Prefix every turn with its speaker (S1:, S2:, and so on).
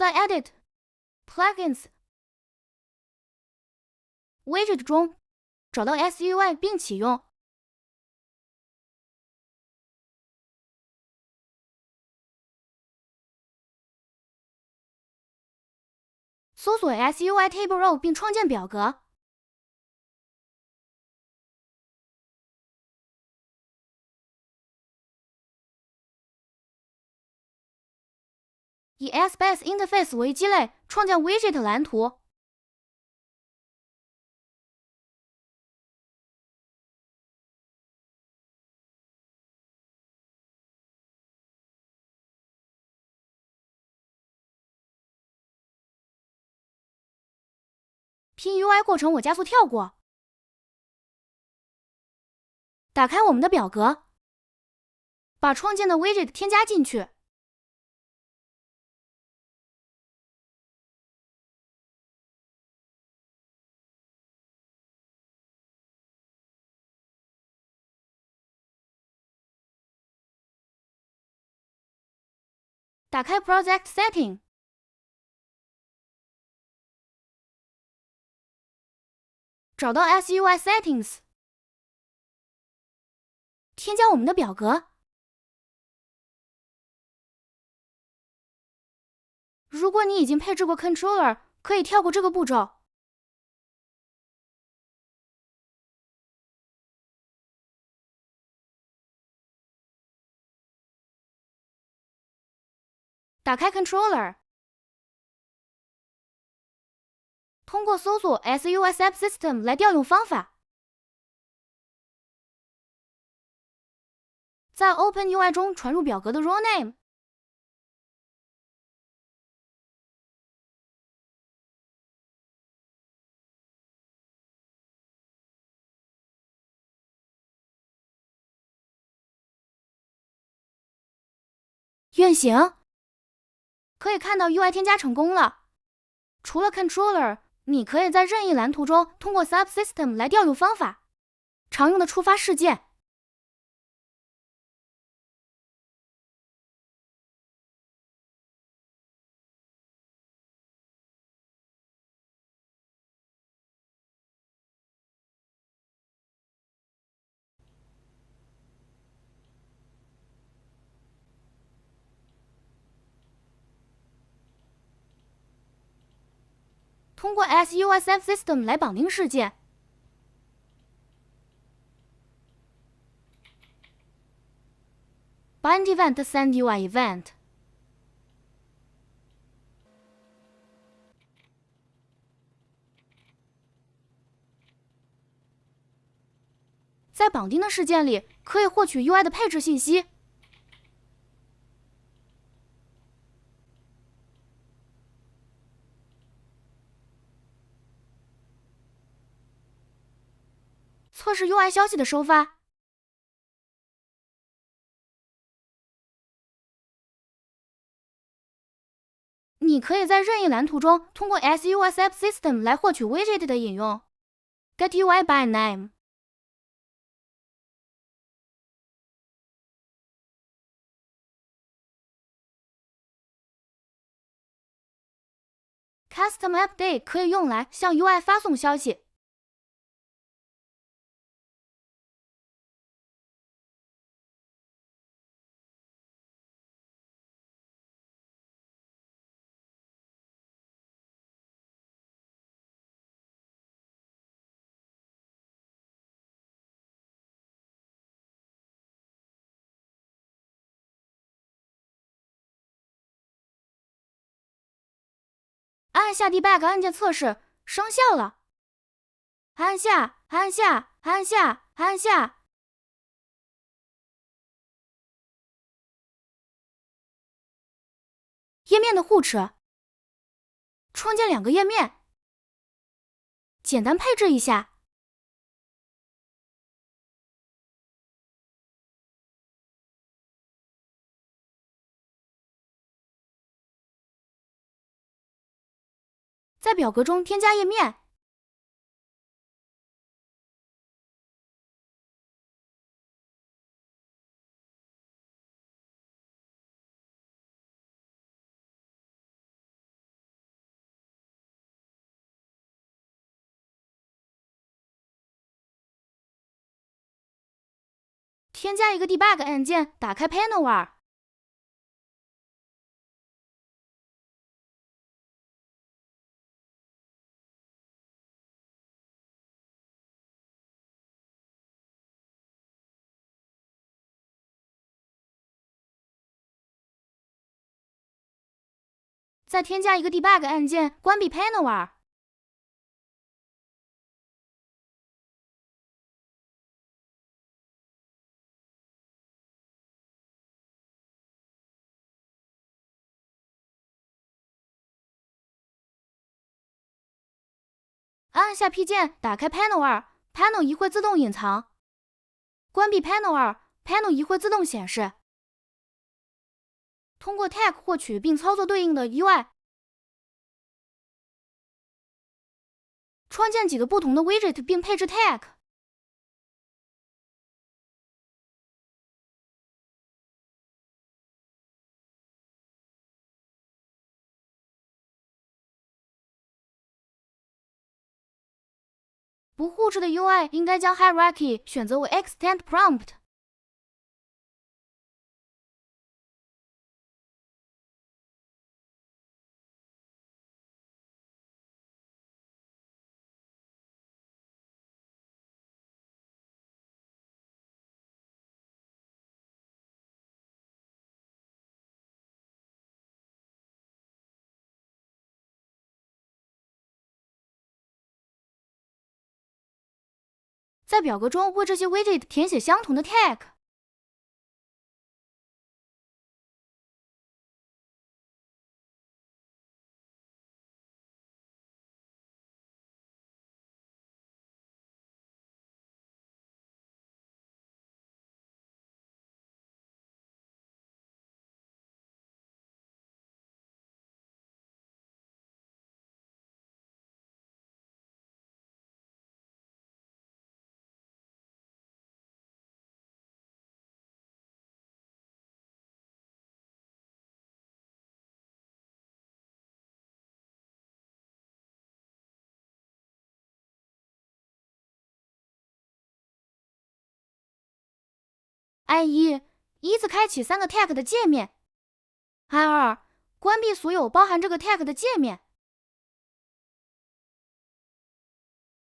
S1: 在 Edit Plugins Widget 中找到 SUI 并启用。搜索 SUI Table Row 并创建表格。以 SBase Interface 为基类，创建 Widget 蓝图。拼 UI 过程我加速跳过。打开我们的表格，把创建的 Widget 添加进去。打开 Project Setting， 找到 SUI Settings， 添加我们的表格。如果你已经配置过 Controller， 可以跳过这个步骤。打开 Controller， 通过搜索 SUI Subsystem 来调用方法。在 OpenUI 中传入表格的 role name。运行，可以看到 UI 添加成功了。除了 Controller， 你可以在任意蓝图中通过 Subsystem 来调用方法。常用的触发事件。通过 SUI Subsystem 来绑定事件。Bind Event Send UI Event。在绑定的事件里，可以获取 UI 的配置信息。测试 UI 消息的收发。你可以在任意蓝图中通过 SUI Subsystem 来获取 Widget 的引用。Get UI by Name。Custom Update 可以用来向 UI 发送消息。按下 Debug 按键测试，生效了。按下，按下，按下，按下。页面的互斥。创建2个页面。简单配置一下。在表格中添加页面。添加一个 Debug 按键，打开 Panelware。再添加一个 Debug 按键，关闭 Panelware。按下 P 键，打开 Panelware，Panel 仪会自动隐藏。关闭 Panelware，Panel 仪会自动显示。通过 Tag 获取并操作对应的 UI。创建几个不同的 Widget 并配置 Tag。不互斥的 UI 应该将 Hierarchy 选择为 Extend Prompt。在表格中为这些 Widget 填写相同的 Tag。I1 依次开启3个 Tag 的界面。I2 关闭所有包含这个 Tag 的界面。